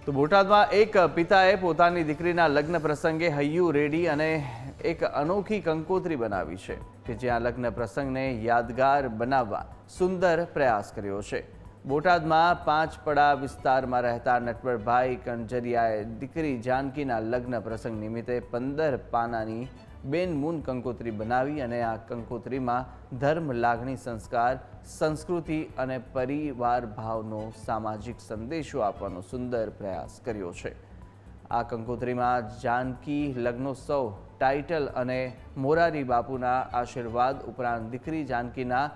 તો બોટાદમાં એક પિતાએ પોતાની દીકરીના લગ્ન પ્રસંગે હૈયું રેડી અને એક અનોખી કંકોત્રી બનાવી છે કે જ્યાં લગ્ન પ્રસંગને યાદગાર બનાવવા સુંદર પ્રયાસ કર્યો છે। બોટાદમાં પાંચપડા વિસ્તારમાં રહેતા નટવરભાઈ કંજરિયાએ દીકરી જાનકીના લગ્ન પ્રસંગ નિમિત્તે 15 પાનાની બેનમૂન કંકોત્રી બનાવી અને આ કંકોત્રીમાં ધર્મ, લાગણી, સંસ્કાર, સંસ્કૃતિ અને પરિવાર ભાવનો સામાજિક સંદેશો આપવાનો સુંદર પ્રયાસ કર્યો છે। આ કંકોત્રીમાં જાનકી લગ્નોત્સવ ટાઇટલ અને મોરારી બાપુના આશીર્વાદ ઉપરાંત દીકરી જાનકીના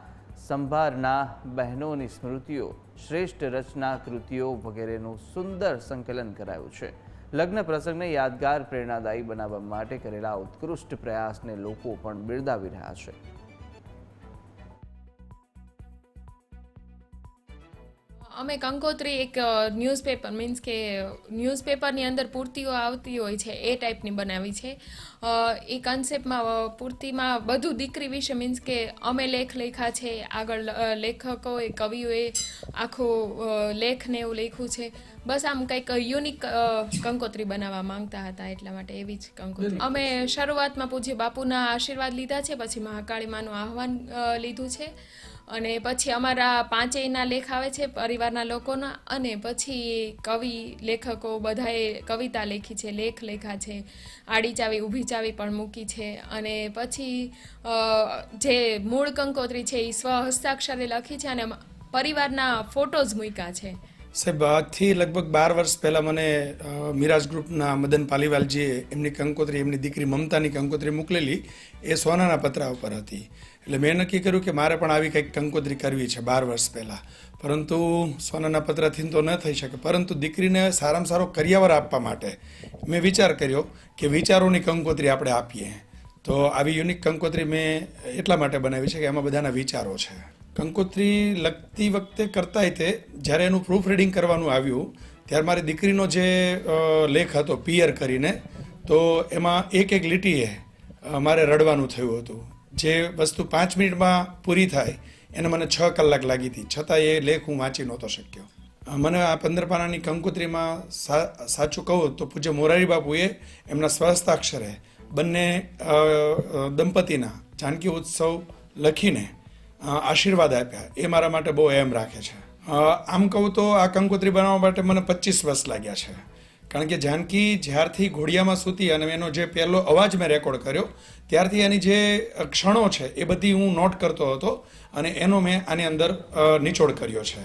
સંભારના બહેનોની સ્મૃતિઓ, શ્રેષ્ઠ રચના કૃતિઓ વગેરેનું સુંદર સંકલન કરાયું છે। લગ્ન પ્રસંગને યાદગાર, પ્રેરણાદાયી બનાવવા માટે કરેલા ઉત્કૃષ્ટ પ્રયાસને લોકો પણ બિરદાવી રહ્યા છે। અમે કંકોત્રી એક ન્યૂઝપેપર મીન્સ કે ન્યૂઝપેપરની અંદર પૂર્તિઓ આવતી હોય છે એ ટાઈપની બનાવી છે। એ કન્સેપ્ટમાં પૂર્તિમાં બધું દીકરી વિશે મીન્સ કે અમે લેખ લખ્યા છે, આગળ લેખકોએ, કવિઓએ આખો લેખને એવું લખ્યું છે। બસ આમ કંઈક યુનિક કંકોત્રી બનાવવા માંગતા હતા, એટલા માટે એવી જ કંકોત્રી અમે શરૂઆતમાં પૂજ્ય બાપુના આશીર્વાદ લીધા છે, પછી મહાકાળી માનું આહવાન લીધું છે અને પછી અમારા પાંચેયના લેખ આવે છે પરિવારના લોકોના, અને પછી કવિ લેખકો બધાએ કવિતા લખી છે, લેખ લખ્યા છે, આડી ચાવી ઊભી ચાવી પણ મૂકી છે। અને પછી જે મૂળ કંકોત્રી છે એ સ્વ હસ્તાક્ષરે લખી છે અને પરિવારના ફોટોઝ મૂક્યા છે। સાહેબ, આજથી લગભગ 12 વર્ષ પહેલાં મને મિરાજ ગ્રુપના મદન પાલીવાલજીએ એમની કંકોત્રી, એમની દીકરી મમતાની કંકોત્રી મોકલેલી, એ સોનાના પતરા ઉપર હતી। એટલે મેં નક્કી કર્યું કે મારે પણ આવી કંઈક કંકોત્રી કરવી છે 12 વર્ષ પહેલાં, પરંતુ સોનાના પતરાથી તો ન થઈ શકે, પરંતુ દીકરીને સારામાં સારો કરિયાવર આપવા માટે મેં વિચાર કર્યો કે વિચારોની કંકોત્રી આપણે આપીએ। તો આવી યુનિક કંકોત્રી મેં એટલા માટે બનાવી છે કે એમાં બધાના વિચારો છે। કંકોત્રી લખતી વખતે કરતાંય તે જ્યારે એનું પ્રૂફ રીડિંગ કરવાનું આવ્યું ત્યારે મારી દીકરીનો જે લેખ હતો પિયર કરીને, તો એમાં એક એક લીટીએ મારે રડવાનું થયું હતું। જે વસ્તુ 5 મિનિટમાં પૂરી થાય એને મને 6 કલાક લાગી હતી, છતાં એ લેખ હું વાંચી નહોતો શક્યો। મને આ 15 પાનાની કંકોત્રીમાં સાચું કહું તો પૂજ્ય મોરારી બાપુએ એમના સ્વહસ્તાક્ષરે બંને દંપતીના જાનકી ઉત્સવ લખીને આશીર્વાદ આપ્યા, એ મારા માટે બહુ એમ રાખે છે। આમ કહું તો આ કંકોત્રી બનાવવા માટે મને 25 વર્ષ લાગ્યા છે, કારણ કે જાનકી જ્યારથી ઘોડિયામાં સૂતી અને એનો જે પહેલો અવાજ મેં રેકોર્ડ કર્યો ત્યારથી એની જે ક્ષણો છે એ બધી હું નોટ કરતો હતો અને એનો મેં આની અંદર નિચોડ કર્યો છે।